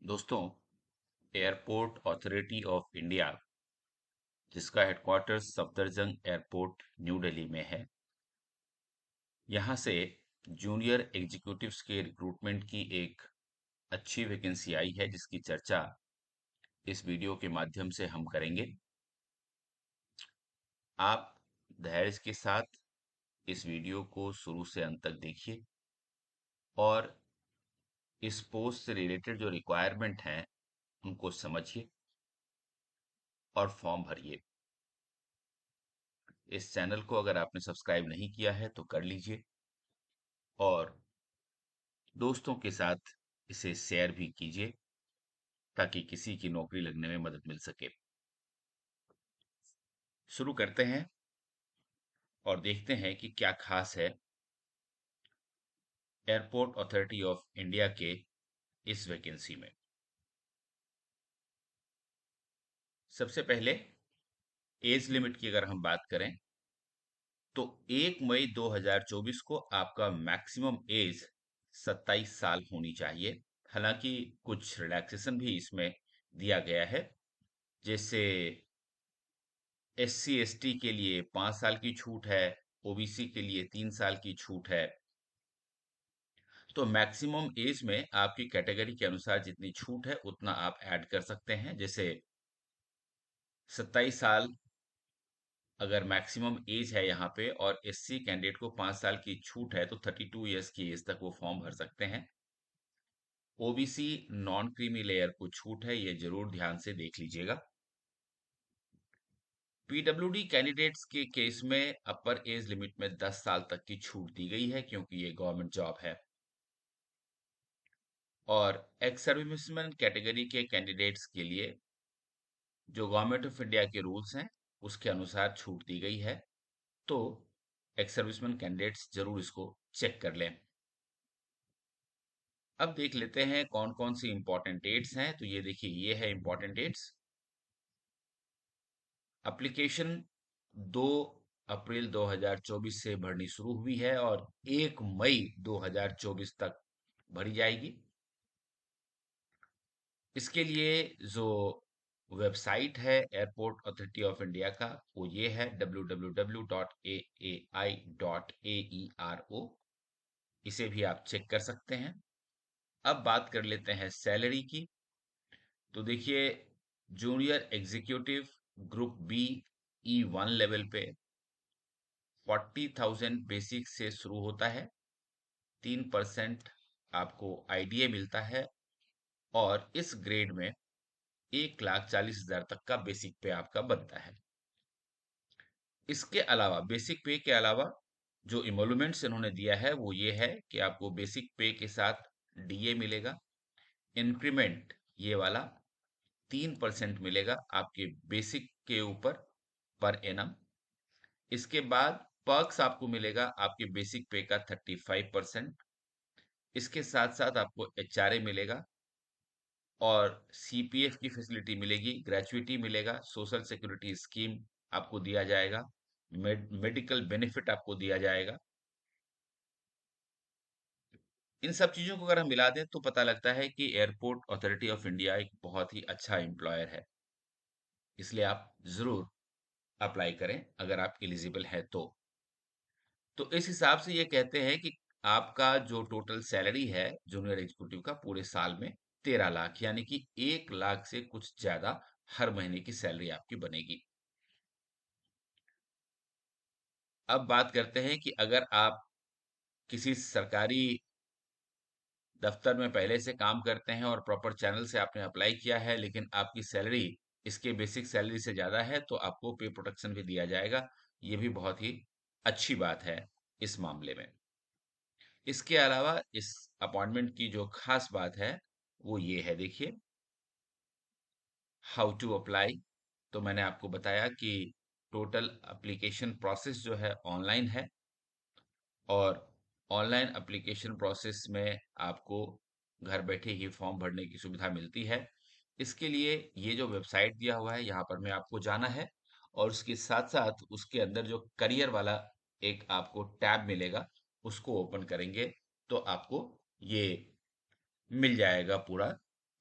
दोस्तों, airport authority of India, जिसका headquarters Safdarjung airport new Delhi में है, यहाँ से जूनियर एग्जीक्यूटिव्स के रिक्रूटमेंट की एक अच्छी वैकेंसी आई है, जिसकी चर्चा इस वीडियो के माध्यम से हम करेंगे। आप धैर्य के साथ इस वीडियो को शुरू से अंत तक देखिए और इस पोस्ट से रिलेटेड जो रिक्वायरमेंट हैं उनको समझिए और फॉर्म भरिए। इस चैनल को अगर आपने सब्सक्राइब नहीं किया है तो कर लीजिए और दोस्तों के साथ इसे शेयर भी कीजिए ताकि किसी की नौकरी लगने में मदद मिल सके। शुरू करते हैं और देखते हैं कि क्या खास है एयरपोर्ट अथॉरिटी ऑफ इंडिया के इस वैकेंसी में। सबसे पहले एज लिमिट की अगर हम बात करें तो 1 मई 2024 को आपका मैक्सिमम एज 27 साल होनी चाहिए। हालांकि कुछ रिलैक्सेशन भी इसमें दिया गया है, जैसे एससी एसटी के लिए 5 साल की छूट है, ओबीसी के लिए 3 साल की छूट है। तो मैक्सिमम एज में आपकी कैटेगरी के अनुसार जितनी छूट है उतना आप ऐड कर सकते हैं। जैसे 27 साल अगर मैक्सिमम एज है यहाँ पे और एससी कैंडिडेट को 5 साल की छूट है तो 32 ईयर्स की एज तक वो फॉर्म भर सकते हैं। ओबीसी नॉन क्रीमी लेयर को छूट है, ये जरूर ध्यान से देख लीजिएगा। पीडब्ल्यूडी कैंडिडेट्स के केस में अपर एज लिमिट में 10 साल तक की छूट दी गई है, क्योंकि ये गवर्नमेंट जॉब है। और एक्स सर्विसमैन कैटेगरी के कैंडिडेट्स के लिए जो गवर्नमेंट ऑफ इंडिया के रूल्स हैं उसके अनुसार छूट दी गई है। तो एक्स सर्विसमैन कैंडिडेट्स जरूर इसको चेक कर लें। अब देख लेते हैं कौन कौन सी इंपॉर्टेंट डेट्स हैं। तो ये देखिए, ये है इंपॉर्टेंट डेट्स। एप्लीकेशन 2 अप्रैल 2024 से भरनी शुरू हुई है और 1 मई 2024 तक भरी जाएगी। इसके लिए जो वेबसाइट है एयरपोर्ट अथॉरिटी ऑफ इंडिया का, वो ये है www.aai.aero। इसे भी आप चेक कर सकते हैं। अब बात कर लेते हैं सैलरी की। तो देखिए, junior executive group B E1 level पे 40,000 बेसिक से शुरू होता है। 3% आपको आईडीए मिलता है और इस ग्रेड में 1,40,000 तक का बेसिक पे आपका बनता है। इसके अलावा बेसिक पे के अलावा जो इमोल्यूमेंट्स इन्होंने दिया है वो ये है कि आपको बेसिक पे के साथ डीए मिलेगा। इंक्रीमेंट ये वाला 3% मिलेगा आपके बेसिक के ऊपर पर एनम। इसके बाद पर्क्स आपको मिलेगा आपके बेसिक पे का 35%। इसके साथ साथ आपको एचआरए मिलेगा और सीपीएफ की फैसिलिटी मिलेगी, ग्रेचुइटी मिलेगा, सोशल सिक्योरिटी स्कीम आपको दिया जाएगा, मेडिकल बेनिफिट आपको दिया जाएगा। इन सब चीजों को अगर हम मिला दें तो पता लगता है कि एयरपोर्ट अथॉरिटी ऑफ इंडिया एक बहुत ही अच्छा एम्प्लॉयर है। इसलिए आप जरूर अप्लाई करें अगर आप एलिजिबल है तो इस हिसाब से ये कहते हैं कि आपका जो टोटल सैलरी है जूनियर एग्जीक्यूटिव का पूरे साल में 13 लाख, यानी कि 1 लाख से कुछ ज्यादा हर महीने की सैलरी आपकी बनेगी। अब बात करते हैं कि अगर आप किसी सरकारी दफ्तर में पहले से काम करते हैं और प्रॉपर चैनल से आपने अप्लाई किया है, लेकिन आपकी सैलरी इसके बेसिक सैलरी से ज्यादा है, तो आपको पे प्रोटेक्शन भी दिया जाएगा। ये भी बहुत ही अच्छी बात है इस मामले में। इसके अलावा इस अपॉइंटमेंट की जो खास बात है वो ये है, देखिए, हाउ टू अप्लाई। तो मैंने आपको बताया कि टोटल एप्लीकेशन प्रोसेस जो है ऑनलाइन है और ऑनलाइन एप्लीकेशन प्रोसेस में आपको घर बैठे ही फॉर्म भरने की सुविधा मिलती है। इसके लिए ये जो वेबसाइट दिया हुआ है यहाँ पर में आपको जाना है और उसके साथ साथ उसके अंदर जो करियर वाला एक आपको टैब मिलेगा उसको ओपन करेंगे तो आपको ये मिल जाएगा पूरा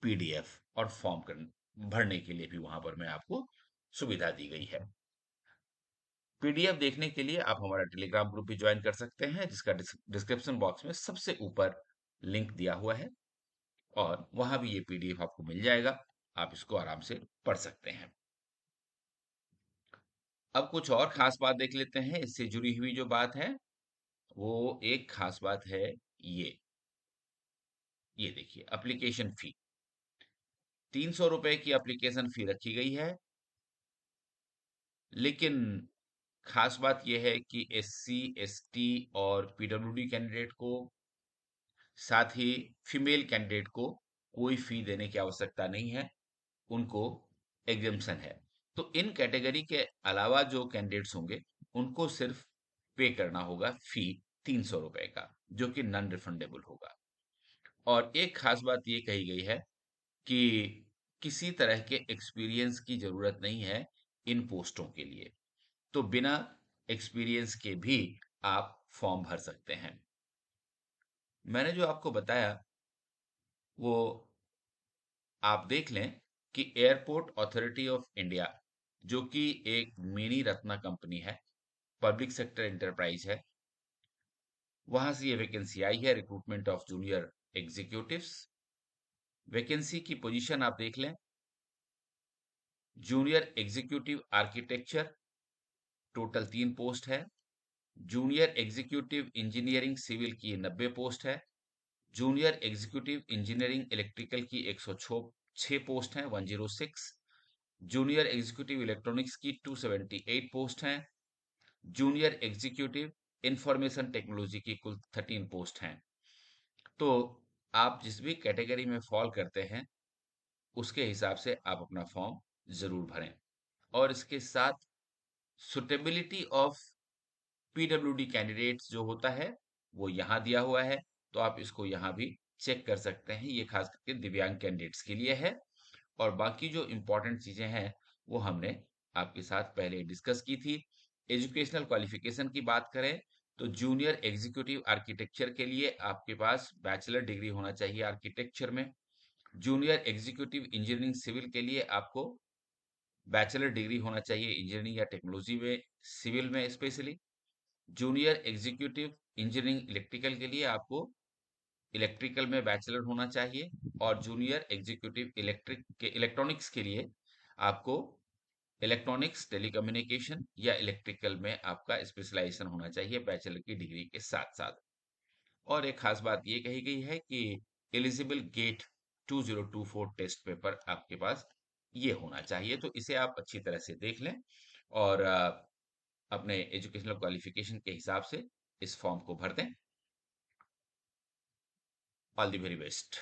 पीडीएफ और फॉर्म भरने के लिए भी वहां पर मैं आपको सुविधा दी गई है। पीडीएफ देखने के लिए आप हमारा टेलीग्राम ग्रुप भी ज्वाइन कर सकते हैं, जिसका डिस्क्रिप्शन बॉक्स में सबसे ऊपर लिंक दिया हुआ है, और वहां भी ये पीडीएफ आपको मिल जाएगा। आप इसको आराम से पढ़ सकते हैं। अब कुछ और खास बात देख लेते हैं। इससे जुड़ी हुई जो बात है, वो एक खास बात है। ये ये देखिए, एप्लीकेशन फी 300 रुपए की एप्लीकेशन फी रखी गई है। लेकिन खास बात यह है कि एससी, एसटी और पीडब्ल्यूडी कैंडिडेट को, साथ ही फीमेल कैंडिडेट को कोई फी देने की आवश्यकता नहीं है। उनको एग्जेम्पशन है। तो इन कैटेगरी के अलावा जो कैंडिडेट्स होंगे, उनको सिर्फ पे करना होगा फी 300 रुपए का, जो कि नॉन रिफंडेबल होगा। और एक खास बात ये कही गई है कि किसी तरह के एक्सपीरियंस की जरूरत नहीं है इन पोस्टों के लिए। तो बिना एक्सपीरियंस के भी आप फॉर्म भर सकते हैं। मैंने जो आपको बताया, वो आप देख लें कि एयरपोर्ट अथॉरिटी ऑफ इंडिया, जो कि एक मिनी रत्ना कंपनी है, पब्लिक सेक्टर एंटरप्राइज है, वहां से ये वैकेंसी आई है, recruitment of junior executives. Vacancy की पोजीशन आप देख लें, junior executive architecture, total 3 post है। जूनियर एग्जीक्यूटिव इंजीनियरिंग सिविल की 90 पोस्ट है। जूनियर एग्जीक्यूटिव इंजीनियरिंग इलेक्ट्रिकल की 106 पोस्ट हैं, 106। जूनियर एग्जीक्यूटिव इलेक्ट्रॉनिक्स की 278 पोस्ट हैं। जूनियर एग्जीक्यूटिव इंफॉर्मेशन टेक्नोलॉजी की कुल 13 पोस्ट हैं। तो आप जिस भी कैटेगरी में फॉल करते हैं, उसके हिसाब से आप अपना फॉर्म जरूर भरें। और इसके साथ सुटेबिलिटी ऑफ पीडब्ल्यूडी कैंडिडेट्स जो होता है, वो यहाँ दिया हुआ है। तो आप इसको यहाँ भी चेक कर सकते हैं। ये खास करके दिव्यांग कैंडिडेट्स के लिए है। और बाकी जो इम्पोर्टेंट चीजें हैं, वो हमने आपके साथ पहले डिस्कस की थी। एजुकेशनल क्वालिफिकेशन की बात करें, तो जूनियर एग्जीक्यूटिव आर्किटेक्चर के लिए आपके पास बैचलर डिग्री होना चाहिए आर्किटेक्चर में। जूनियर एग्जीक्यूटिव इंजीनियरिंग सिविल के लिए आपको बैचलर डिग्री होना चाहिए इंजीनियरिंग या टेक्नोलॉजी में, सिविल में specially. Junior executive engineering electrical के लिए आपको इलेक्ट्रिकल में बैचलर होना चाहिए। और जूनियर एग्जीक्यूटिव इलेक्ट्रॉनिक्स के लिए आपको इलेक्ट्रॉनिक्स, टेलीकम्युनिकेशन या इलेक्ट्रिकल में आपका स्पेशलाइजेशन होना चाहिए बैचलर की डिग्री के साथ साथ। और एक खास बात ये कही गई है कि एलिजिबल गेट 2024 टेस्ट पेपर आपके पास ये होना चाहिए। तो इसे आप अच्छी तरह से देख लें, और अपने एजुकेशनल क्वालिफिकेशन के हिसाब से इस फॉर्म को भर दें। All the very best.